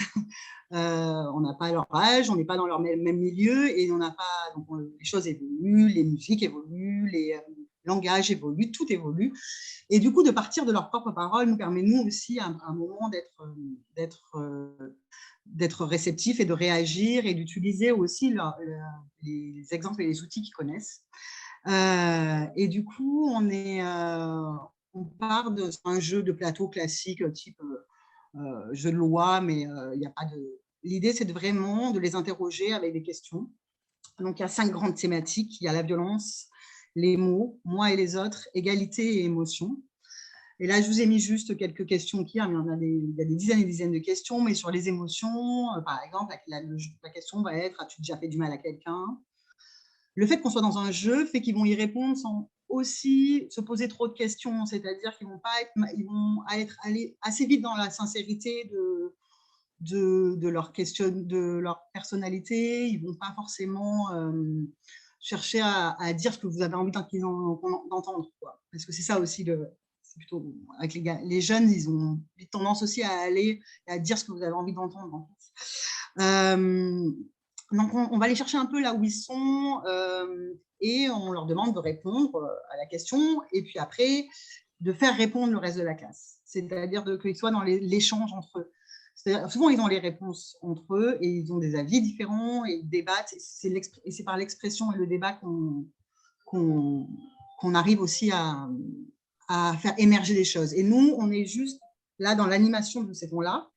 On n'a pas leur âge, on n'est pas dans leur même milieu et on n'a pas, donc les choses évoluent, les musiques évoluent, les langages évoluent, tout évolue. Et du coup, de partir de leurs propres paroles nous permet, nous aussi, à un moment d'être réceptifs et de réagir et d'utiliser aussi les exemples et les outils qu'ils connaissent. Et du coup, on part d'un jeu de plateau classique, type jeu de loi, mais il n'y a pas de... L'idée, c'est vraiment de les interroger avec des questions. Donc, il y a 5 grandes thématiques. Il y a la violence, les mots, moi et les autres, égalité et émotion. Et là, je vous ai mis juste quelques questions il y a des dizaines et des dizaines de questions, mais sur les émotions, par exemple, la question va être « As-tu déjà fait du mal à quelqu'un ?» Le fait qu'on soit dans un jeu fait qu'ils vont y répondre sans aussi se poser trop de questions, c'est-à-dire qu'ils vont aller assez vite dans la sincérité de leur personnalité. Ils ne vont pas forcément chercher à dire ce que vous avez envie d'entendre, quoi. Parce que c'est ça aussi, c'est plutôt avec les jeunes, ils ont tendance aussi à aller à dire ce que vous avez envie d'entendre, en fait. Donc, on va aller chercher un peu là où ils sont et on leur demande de répondre à la question et puis après, de faire répondre le reste de la classe. C'est-à-dire qu'ils soient dans l'échange entre eux. Souvent, ils ont les réponses entre eux et ils ont des avis différents et ils débattent. Et c'est par l'expression et le débat qu'on arrive aussi à faire émerger des choses. Et nous, on est juste là dans l'animation de ces temps-là.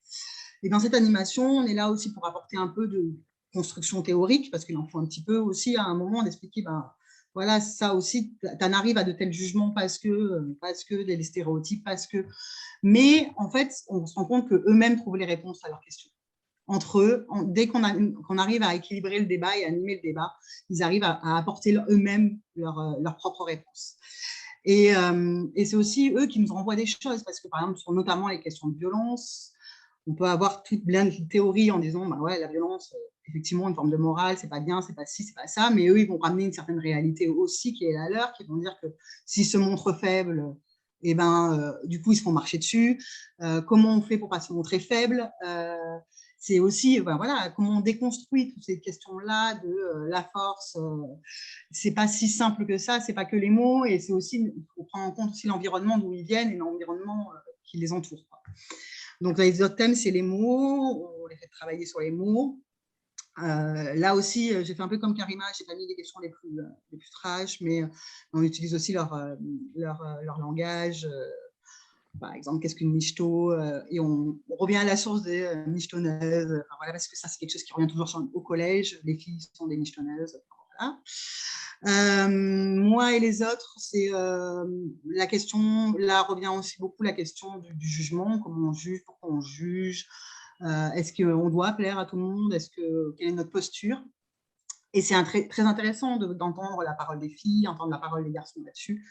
Et dans cette animation, on est là aussi pour apporter un peu de construction théorique, parce qu'il en faut un petit peu aussi à un moment d'expliquer, voilà, ça aussi, tu en arrives à de tels jugements parce que des stéréotypes, mais en fait, on se rend compte qu'eux-mêmes trouvent les réponses à leurs questions. Entre eux, dès qu'on arrive à équilibrer le débat et à animer le débat, ils arrivent à apporter eux-mêmes leurs propres réponses. Et c'est aussi eux qui nous renvoient des choses, parce que par exemple, sur notamment les questions de violence, on peut avoir toute plein de théories en disant, ouais, la violence, effectivement, une forme de morale, c'est pas bien, c'est pas ci, c'est pas ça, mais eux, ils vont ramener une certaine réalité aussi qui est la leur, qui vont dire que s'ils se montrent faibles, du coup, ils se font marcher dessus. Comment on fait pour pas se montrer faible? C'est aussi, voilà, comment on déconstruit toutes ces questions-là de la force. C'est pas si simple que ça, c'est pas que les mots, et c'est aussi, il faut prendre en compte aussi l'environnement d'où ils viennent et l'environnement qui les entoure, quoi. Donc, les autres thèmes, c'est les mots. On les fait travailler sur les mots. Là aussi, j'ai fait un peu comme Karima, je n'ai pas mis les questions les plus trash, mais on utilise aussi leur langage. Par exemple, qu'est-ce qu'une michto? Et on revient à la source des michetonneuses. Voilà, parce que ça, c'est quelque chose qui revient toujours au collège. Les filles sont des michetonneuses. Voilà. Moi et les autres, c'est la question, là revient aussi beaucoup la question du jugement, comment on juge, pourquoi on juge, est-ce qu'on doit plaire à tout le monde, quelle est notre posture? Et c'est très intéressant d'entendre la parole des filles, entendre la parole des garçons là-dessus.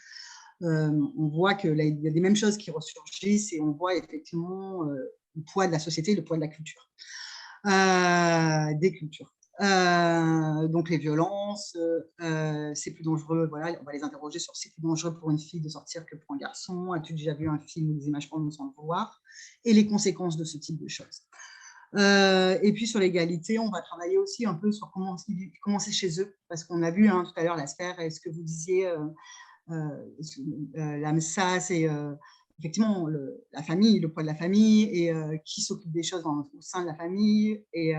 On voit qu'il y a des mêmes choses qui ressurgissent et on voit effectivement le poids de la société, le poids de la culture, des cultures. Donc les violences, c'est plus dangereux, voilà, on va les interroger sur c'est plus dangereux pour une fille de sortir que pour un garçon, as-tu déjà vu un film ou des images porno sans le vouloir, et les conséquences de ce type de choses. Et puis sur l'égalité, on va travailler aussi un peu sur comment c'est chez eux, parce qu'on a vu tout à l'heure la sphère, et ce que vous disiez, l'AMSA, c'est effectivement la famille, le poids de la famille, et qui s'occupe des choses au sein de la famille, et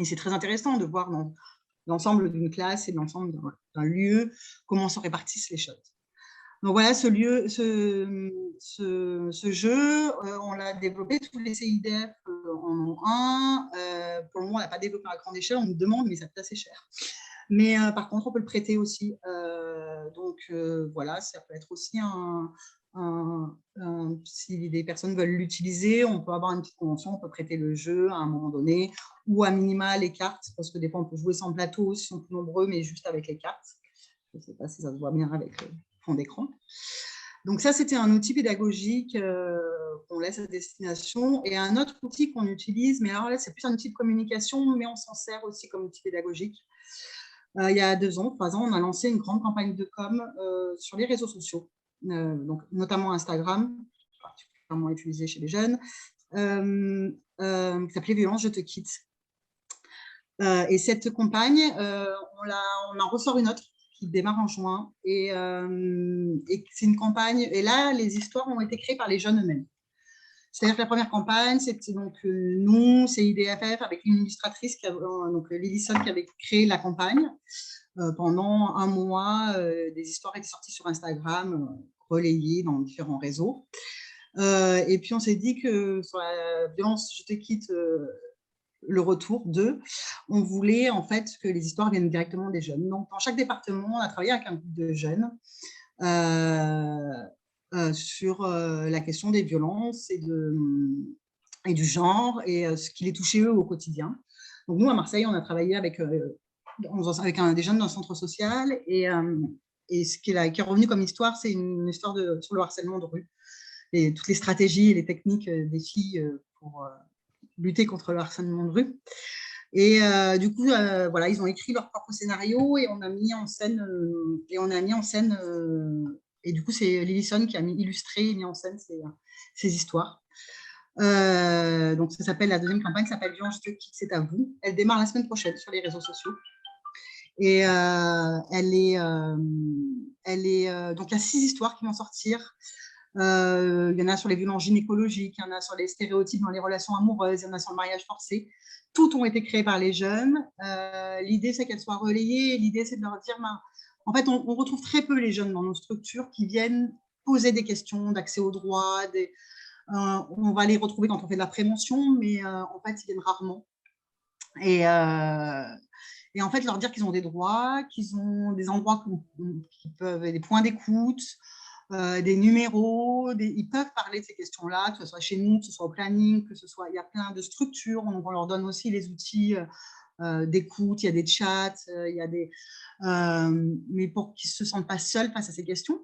c'est très intéressant de voir dans l'ensemble d'une classe et dans l'ensemble d'un lieu comment se répartissent les choses. Donc voilà, ce jeu, on l'a développé, tous les CIDF en ont un. Pour le moment, on l'a pas développé à grande échelle, on nous demande, mais ça coûte assez cher. Mais par contre, on peut le prêter aussi. Donc voilà, ça peut être aussi si des personnes veulent l'utiliser, on peut avoir une petite convention, on peut prêter le jeu à un moment donné, ou à minima les cartes, parce que des fois, on peut jouer sans plateau, si on est plus nombreux, mais juste avec les cartes. Je ne sais pas si ça se voit bien avec le fond d'écran. Donc ça, c'était un outil pédagogique qu'on laisse à destination. Et un autre outil qu'on utilise, mais alors là, c'est plus un outil de communication, mais on s'en sert aussi comme outil pédagogique. Il y a 2 ans, 3 ans, on a lancé une grande campagne de com sur les réseaux sociaux, donc notamment Instagram, particulièrement utilisé chez les jeunes, qui s'appelait « Violence, je te quitte ». Et cette campagne, on en ressort une autre qui démarre en juin. Et c'est une campagne, et là, les histoires ont été créées par les jeunes eux-mêmes. C'est-à-dire que la première campagne, c'était donc nous, CIDFF, avec une illustratrice, donc Lillison, qui avait créé la campagne. Pendant un mois, des histoires étaient sorties sur Instagram, relayées dans différents réseaux. Et puis, on s'est dit que sur la violence, je te quitte, le retour on voulait en fait que les histoires viennent directement des jeunes. Donc, dans chaque département, on a travaillé avec un groupe de jeunes sur la question des violences et du genre et ce qui les touchait eux au quotidien. Donc, nous, à Marseille, on a travaillé avec des jeunes d'un centre social et ce qui est revenu comme histoire, c'est une histoire sur le harcèlement de rue et toutes les stratégies et les techniques des filles pour lutter contre le harcèlement de rue. Et du coup, voilà, ils ont écrit leur propre scénario et on a mis en scène, et du coup, c'est Lillison qui a illustré et mis en scène ces histoires. Donc, ça s'appelle, la deuxième campagne s'appelle « Violence, je te quitte, c'est à vous ». Elle démarre la semaine prochaine sur les réseaux sociaux. Et donc, il y a 6 histoires qui vont sortir. Il y en a sur les violences gynécologiques, il y en a sur les stéréotypes dans les relations amoureuses, il y en a sur le mariage forcé. Toutes ont été créées par les jeunes. L'idée, c'est qu'elles soient relayées. L'idée, c'est de leur dire, en fait, on retrouve très peu les jeunes dans nos structures qui viennent poser des questions d'accès aux droits. On va les retrouver quand on fait de la prévention, mais en fait, ils viennent rarement. Et en fait, leur dire qu'ils ont des droits, qu'ils ont des endroits qui peuvent, des points d'écoute, des numéros, ils peuvent parler de ces questions-là, que ce soit chez nous, que ce soit au planning, il y a plein de structures, donc on leur donne aussi les outils d'écoute, il y a des chats, mais pour qu'ils ne se sentent pas seuls face à ces questions.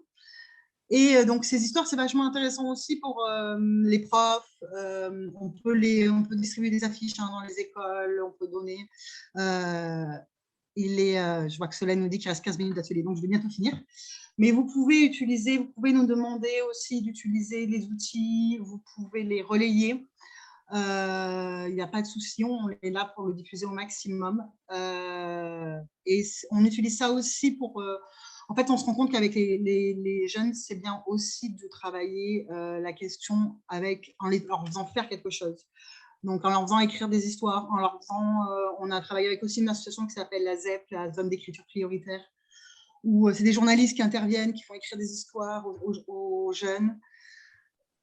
Et donc, ces histoires, c'est vachement intéressant aussi pour les profs. On peut distribuer des affiches dans les écoles, on peut donner. Je vois que Solène nous dit qu'il reste 15 minutes d'atelier, donc je vais bientôt finir. Mais vous pouvez nous demander aussi d'utiliser les outils, vous pouvez les relayer. Il n'y a pas de souci, on est là pour le diffuser au maximum. Et on utilise ça aussi pour… en fait, on se rend compte qu'avec les jeunes, c'est bien aussi de travailler la question en leur faisant faire quelque chose. Donc, en leur faisant écrire des histoires, on a travaillé avec aussi une association qui s'appelle la ZEP, la Zone d'écriture prioritaire, où c'est des journalistes qui interviennent, qui font écrire des histoires aux jeunes.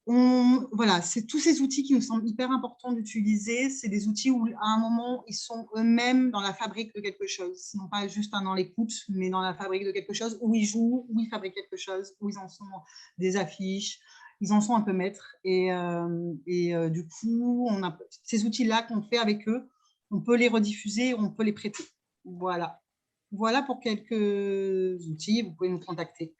Voilà, c'est tous ces outils qui nous semblent hyper importants d'utiliser. C'est des outils où, à un moment, ils sont eux-mêmes dans la fabrique de quelque chose. Non pas juste dans l'écoute, mais dans la fabrique de quelque chose, où ils jouent, où ils fabriquent quelque chose, où ils en sont des affiches. Ils en sont un peu maîtres. Et du coup, on a ces outils-là qu'on fait avec eux. On peut les rediffuser, on peut les prêter. Voilà. Voilà pour quelques outils. Vous pouvez nous contacter.